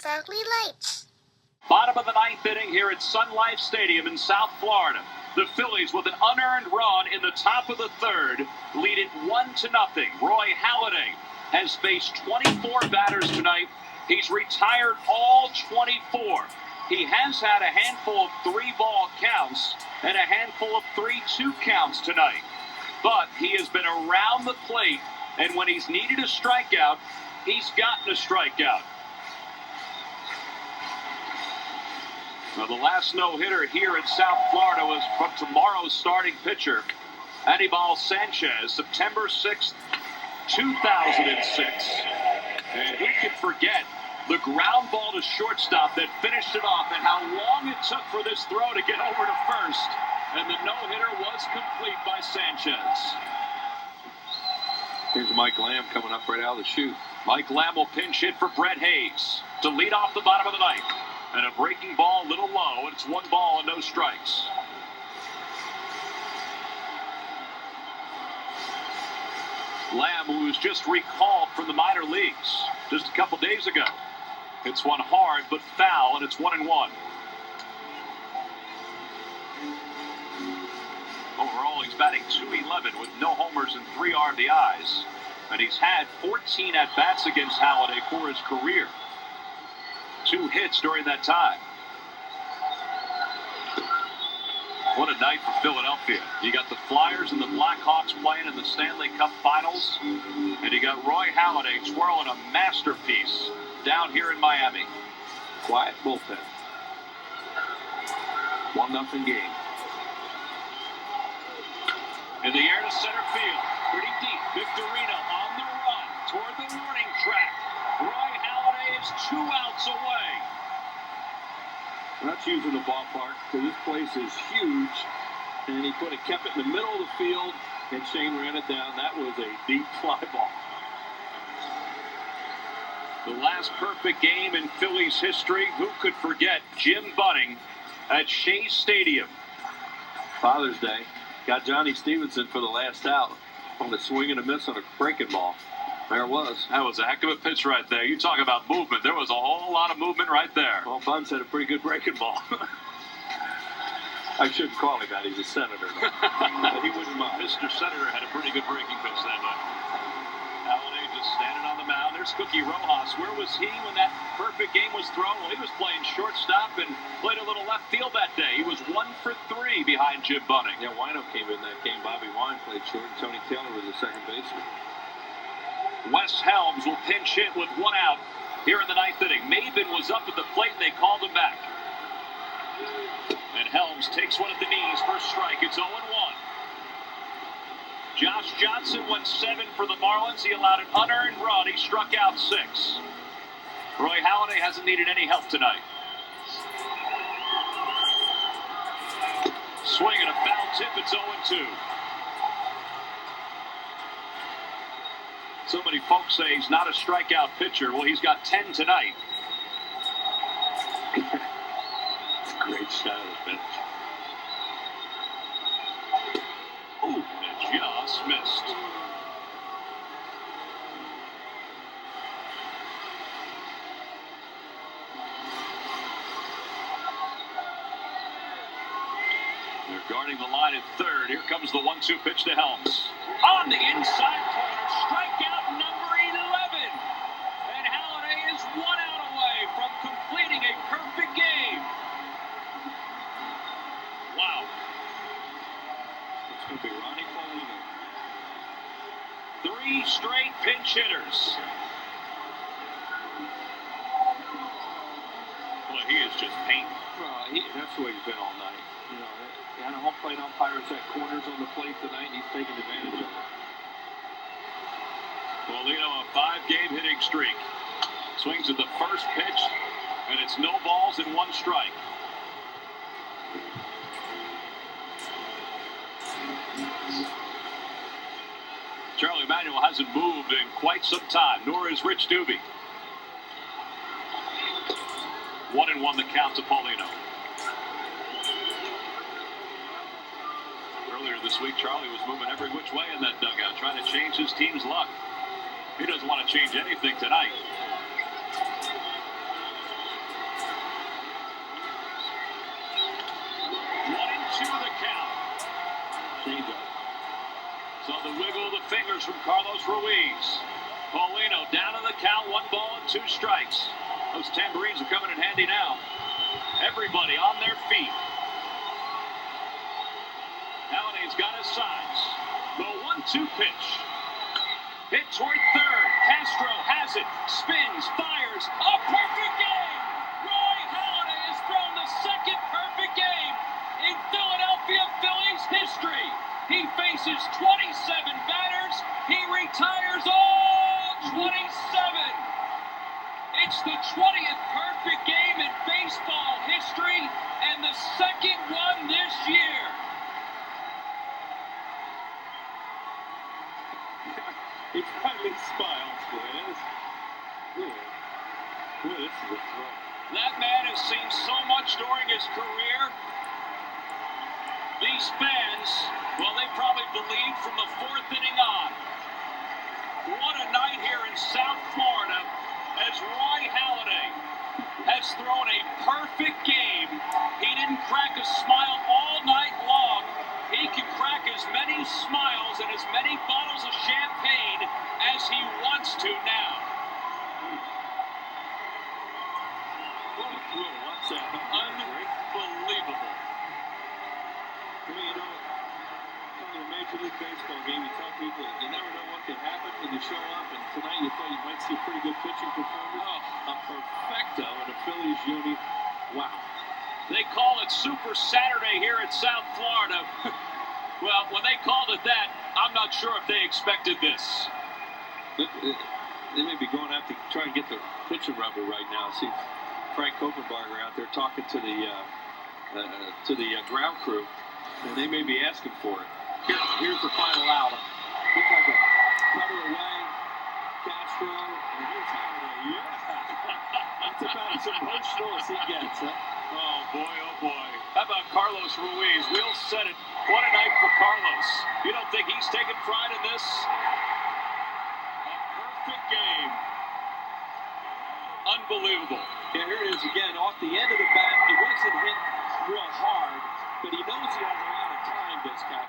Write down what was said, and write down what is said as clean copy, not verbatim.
sparkly lights. Bottom of the ninth inning here at Sun Life Stadium in South Florida. The Phillies with an unearned run in the top of the third lead it 1-0. Roy Halladay has faced 24 batters tonight. He's retired all 24. He has had a handful of 3-ball counts and a handful of 3-2 counts tonight. But he has been around the plate, and when he's needed a strikeout, he's gotten a strikeout. Now, the last no-hitter here in South Florida was from tomorrow's starting pitcher, Anibal Sanchez, September 6th, 2006. And who can forget the ground ball to shortstop that finished it off, and how long it took for this throw to get over to first. And the no-hitter was complete by Sanchez. Here's Mike Lamb coming up right out of the chute. Mike Lamb will pinch hit for Brett Hayes to lead off the bottom of the ninth. And a breaking ball a little low, and it's 1 ball and no strikes. Lamb, who was just recalled from the minor leagues just a couple days ago. Hits one hard but foul, and it's 1-1. Overall, he's batting .211 with no homers and 3 RBIs. And he's had 14 at-bats against Halladay for his career. 2 hits during that time. What a night for Philadelphia. You got the Flyers and the Blackhawks playing in the Stanley Cup Finals. And you got Roy Halladay twirling a masterpiece down here in Miami. Quiet bullpen. 1-0 game. In the air to center field. Pretty deep. Victorino on the run toward the warning track. Roy Halladay is 2 outs away. That's using the ballpark because this place is huge. And he kept it in the middle of the field, and Shane ran it down. That was a deep fly ball. The last perfect game in Phillies history. Who could forget Jim Bunning at Shea Stadium? Father's Day. Got Johnny Stevenson for the last out on a swing and a miss on a breaking ball. There it was. That was a heck of a pitch right there. You talk about movement. There was a whole lot of movement right there. Well, Buns had a pretty good breaking ball. I shouldn't call him that. He's a senator. But he wouldn't mind. Mr. Senator had a pretty good breaking pitch that night. Halladay just standing on the mound. There's Cookie Rojas. Where was he when that perfect game was thrown? Well, he was playing shortstop and played a little left field that day. He was 1 for 3 behind Jim Bunning. Yeah, Wino came in that game. Bobby Wine played short, and Tony Taylor was the second baseman. Wes Helms will pinch hit with 1 out here in the ninth inning. Maven was up at the plate, and they called him back. And Helms takes one at the knees. First strike. It's 0-1. Josh Johnson went 7 for the Marlins. He allowed an unearned run. He struck out 6. Roy Halladay hasn't needed any help tonight. Swing and a foul tip. It's 0-2. So many folks say he's not a strikeout pitcher. Well, he's got 10 tonight. Great shot of the bench. Ooh, it just missed. They're guarding the line at third. Here comes the 1-2 pitch to Helms. On the inside corner, strikeout number 11. And Halladay is 1 out away from completing a perfect game. Wow. It's going to be Ronnie Paulino. 3 straight pinch hitters. Boy, he is just painting. Well, that's the way he's been all night. You know, he had a home plate umpires at corners on the plate tonight, and he's taking advantage of it. Paulino, a 5-game hitting streak. Swings at the first pitch, and it's no balls and 1 strike. Charlie Manuel hasn't moved in quite some time, nor is Rich Doobie. 1-1 the count to Paulino. Earlier this week, Charlie was moving every which way in that dugout, trying to change his team's luck. He doesn't want to change anything tonight. fingers from Carlos Ruiz. Paulino down on the count, 1 ball and 2 strikes. Those tambourines are coming in handy now. Everybody on their feet. Halliday's got his signs. The 1-2 pitch. Hit toward third. Castro has it. Spins, fires. A perfect game! Roy Halladay has thrown the second perfect game in Philadelphia Phillies history. He faces 27 batters. He retires all 27. It's the 20th perfect game in baseball history and the second one this year. He finally smiles, man. Boy, this is a throw. That man has seen so much during his career. These fans, well, they probably believed from the 4th inning on. What a night here in South Florida as Roy Halladay has thrown a perfect game. He didn't crack a smile all night long. He can crack as many smiles and as many bottles of champagne as he wants to now. What a throw. Watch that. Unbelievable. I mean, in a Major League Baseball game, you tell people you never know what can happen when you show up, and tonight you thought you might see a pretty good pitching performance. A perfecto in a Phillies uni. Wow. They call it Super Saturday here at South Florida. Well, when they called it that, I'm not sure if they expected this. They may be going out to try and get the pitcher rubber right now. See Frank Kopenbarger out there talking to the ground crew, and they may be asking for it. Here's the final out. Look like a cutter away. Castro, and here's Halladay. Yeah. That's about as emotional as he gets, huh? Oh, boy. How about Carlos Ruiz? We'll set it. What a night for Carlos. You don't think he's taking pride in this? A perfect game. Unbelievable. Yeah, here it is again. Off the end of the bat. It wasn't hit real hard, but he knows he has a lot of time, this guy.